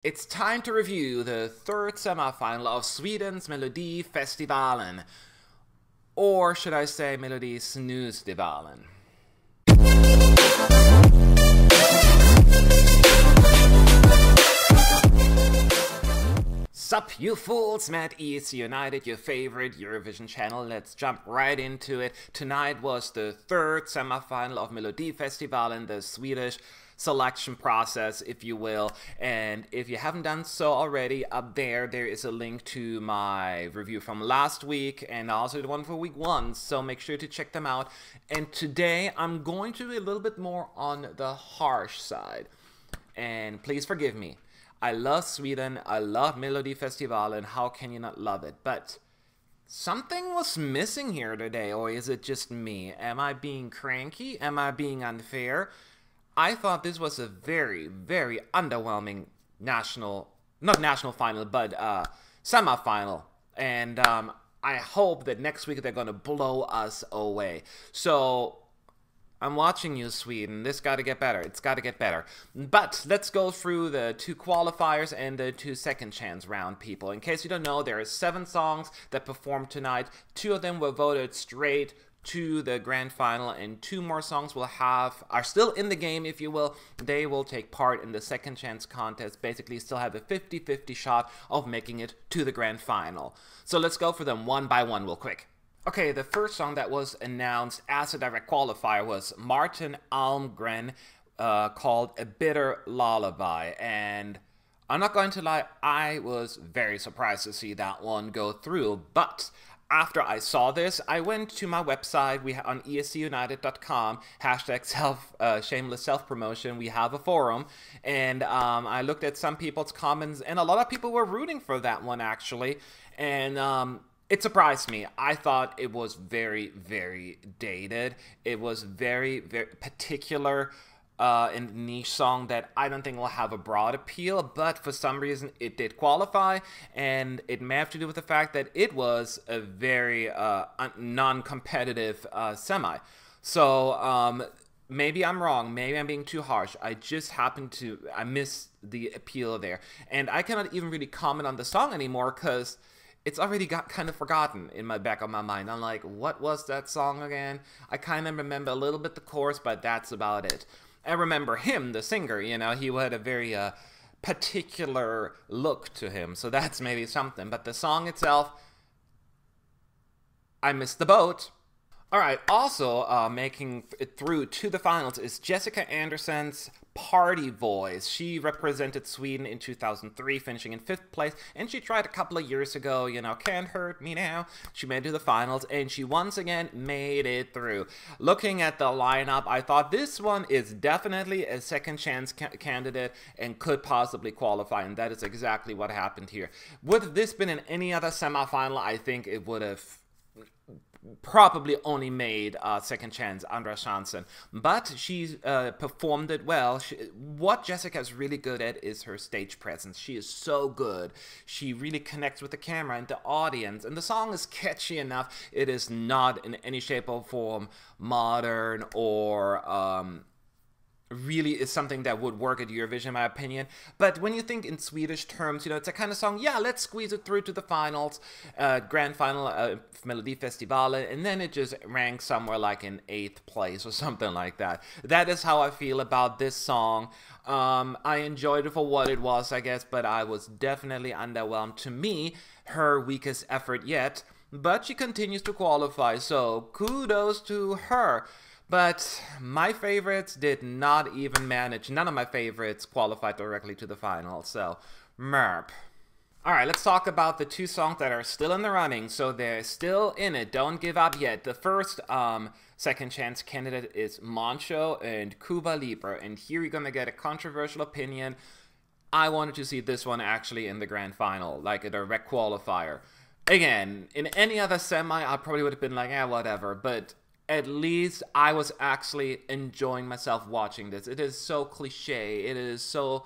It's time to review the third semifinal of Sweden's Melodifestivalen. Or should I say Melodifestivalen? Sup you fools, Matt ESC United, your favorite Eurovision channel. Let's jump right into it. Tonight was the third semifinal of Melodifestivalen, the Swedish selection process, if you will. And if you haven't done so already, up there is a link to my review from last week and also the one for week 1, so make sure to check them out. And today I'm going to be a little bit more on the harsh side, and please forgive me. I love Sweden, I love Melodifestivalen, how can you not love it? But something was missing here today, or is it just me? Am I being cranky? Am I being unfair? I thought this was a very, very underwhelming not national final, but semi-final. And I hope that next week they're going to blow us away. So I'm watching you, Sweden. This got to get better. It's got to get better. But let's go through the 2 qualifiers and the 2 second chance round, people. In case you don't know, there are 7 songs that performed tonight. 2 of them were voted straight to the grand final, and 2 more songs are still in the game, if you will. They will take part in the second chance contest, basically still have a 50-50 shot of making it to the grand final. So let's go for them one by one real quick. Okay, the first song that was announced as a direct qualifier was Martin Almgren, called A Bitter Lullaby, and I'm not going to lie, I was very surprised to see that one go through, but after I saw this, I went to my website, on escunited.com, hashtag shameless self-promotion, we have a forum, and I looked at some people's comments, and a lot of people were rooting for that one, actually, and it surprised me. I thought it was very, very dated. It was very, very particular and niche song that I don't think will have a broad appeal, but for some reason it did qualify, and it may have to do with the fact that it was a very non-competitive semi. So maybe I'm wrong, maybe I'm being too harsh. I just I missed the appeal there, and I cannot even really comment on the song anymore because it's already got kind of forgotten in my back of my mind. I'm like, what was that song again? I kind of remember a little bit the chorus, but that's about it. I remember him, the singer, you know, he had a very particular look to him, so that's maybe something. But the song itself, I missed the boat. Alright, also making it through to the finals is Jessica Andersson's Party Voice. She represented Sweden in 2003, finishing in 5th place, and she tried a couple of years ago, you know, can't hurt me now. She made it to the finals, and she once again made it through. Looking at the lineup, I thought this one is definitely a second chance candidate and could possibly qualify, and that is exactly what happened here. Would this been in any other semifinal, I think it would have probably only made second chance Andersson, but she performed it well. What Jessica is really good at is her stage presence. She is so good. She really connects with the camera and the audience, and the song is catchy enough. It is not in any shape or form modern or really is something that would work at Eurovision, in my opinion. But when you think in Swedish terms, you know, it's a kind of song, yeah, let's squeeze it through to the finals, grand final of Melodifestivalen, and then it just ranks somewhere like in 8th place or something like that. That is how I feel about this song. I enjoyed it for what it was, I guess, but I was definitely underwhelmed. To me, her weakest effort yet, but she continues to qualify, so kudos to her. But my favorites did not even manage. None of my favorites qualified directly to the final, so merp. Alright, let's talk about the 2 songs that are still in the running, so they're still in it. Don't give up yet. The first second chance candidate is Moncho and Cuba Libre, and here you're gonna get a controversial opinion. I wanted to see this one actually in the grand final, like a direct qualifier. Again, in any other semi, I probably would have been like, whatever, but at least I was actually enjoying myself watching this. It is so cliche. It is so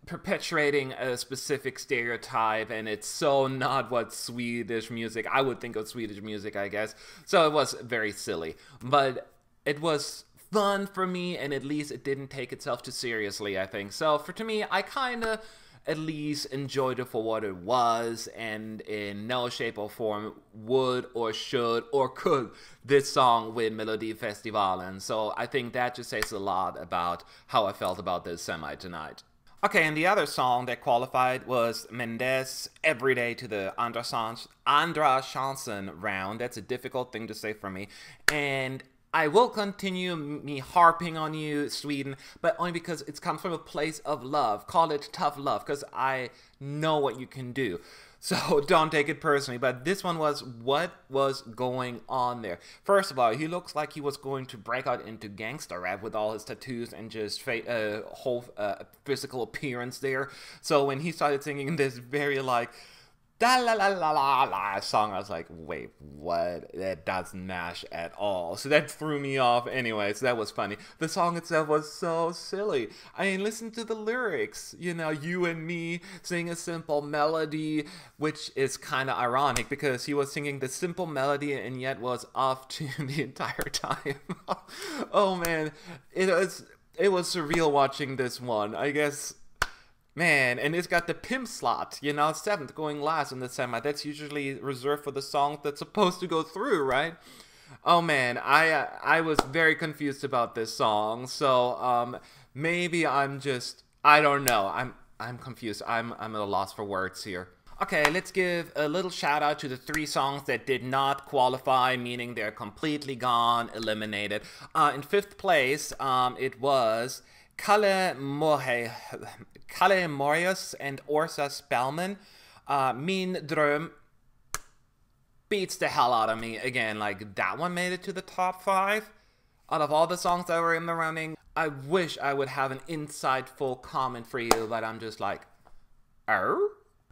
perpetuating a specific stereotype, and it's so not what Swedish music, I would think of Swedish music, I guess. So it was very silly. But it was fun for me, and at least it didn't take itself too seriously, I think. So to me, I kind of at least enjoyed it for what it was, and in no shape or form would or should or could this song win Melodifestivalen. So I think that just says a lot about how I felt about this semi tonight. Okay, and the other song that qualified was Mendes' Every Day to the Andra Chanson round. That's a difficult thing to say for me. And I will continue me harping on you, Sweden, but only because it comes from a place of love. Call it tough love, because I know what you can do. So don't take it personally, but this one was what was going on there. First of all, he looks like he was going to break out into gangster rap with all his tattoos and just whole physical appearance there. So when he started singing this very like da la la la la la song, I was like, wait, what? That doesn't match at all. So that threw me off anyway, so that was funny. The song itself was so silly. I mean, listen to the lyrics. You know, you and me sing a simple melody, which is kind of ironic because he was singing the simple melody and yet was off tune the entire time. Oh man, it was surreal watching this one, I guess. Man, and it's got the pimp slot, you know, 7th going last in the semi. That's usually reserved for the song that's supposed to go through, right? Oh man, I was very confused about this song. So maybe I'm just, I don't know. I'm confused. I'm at a loss for words here. Okay, let's give a little shout out to the 3 songs that did not qualify, meaning they're completely gone, eliminated. In 5th place, it was Kalle Morius and Orsa Spellman. Min Dröm beats the hell out of me. Again, like, that one made it to the top 5. Out of all the songs that were in the running, I wish I would have an insightful comment for you, but I'm just like, oh?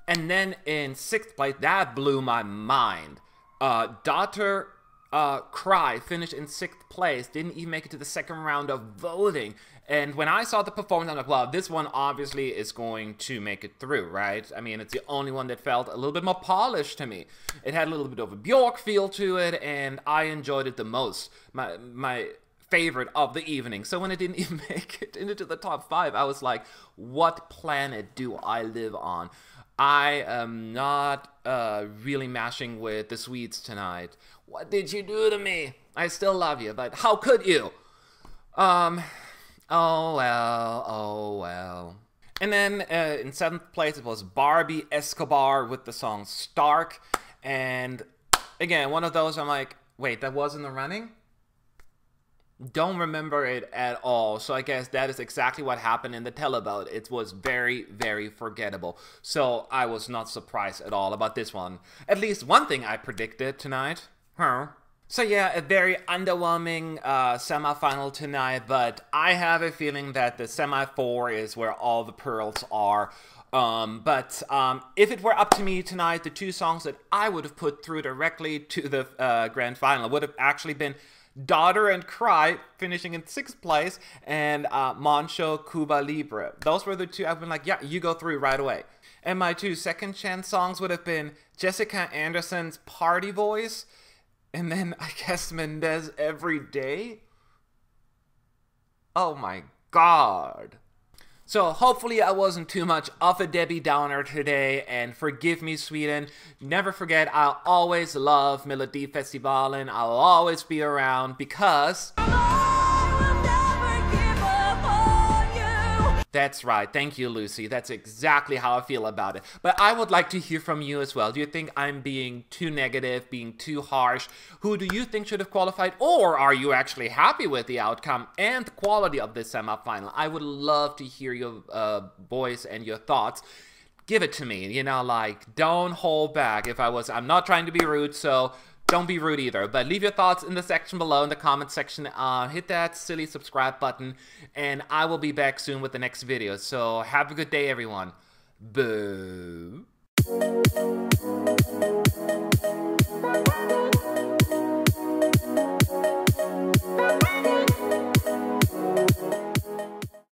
And then in 6th place, that blew my mind. Daughter Cry finished in 6th place, didn't even make it to the 2nd round of voting. And when I saw the performance, I'm like, well, this one obviously is going to make it through, right? I mean, it's the only one that felt a little bit more polished to me. It had a little bit of a Bjork feel to it, and I enjoyed it the most. My favorite of the evening. So when it didn't even make it into the top 5, I was like, what planet do I live on? I am not really mashing with the Swedes tonight. What did you do to me? I still love you, but how could you? Oh well. And then in 7th place, it was Barbie Escobar with the song Stark. And again, one of those I'm like, wait, that was in the running? Don't remember it at all. So I guess that is exactly what happened in the televote. It was very, very forgettable. So I was not surprised at all about this one. At least one thing I predicted tonight. So yeah, a very underwhelming semi-final tonight, but I have a feeling that the semi-4 is where all the pearls are. But if it were up to me tonight, the 2 songs that I would have put through directly to the grand final would have actually been Daughter and Cry, finishing in 6th place, and Moncho Cuba Libre. Those were the 2 I've been like, yeah, you go through right away. And my 2 second chance songs would have been Jessica Anderson's Party Voice, and then I guess Mendes' Every Day. Oh my god. So hopefully I wasn't too much of a Debbie Downer today, and forgive me, Sweden. Never forget, I'll always love Melodifestivalen. I'll always be around because that's right. Thank you, Lucy. That's exactly how I feel about it. But I would like to hear from you as well. Do you think I'm being too negative, being too harsh? Who do you think should have qualified? Or are you actually happy with the outcome and the quality of this semifinal? I would love to hear your voice and your thoughts. Give it to me. You know, like, don't hold back. I'm not trying to be rude, so don't be rude either, but leave your thoughts in the section below, in the comment section. Hit that silly subscribe button, and I will be back soon with the next video. So have a good day, everyone. Boo.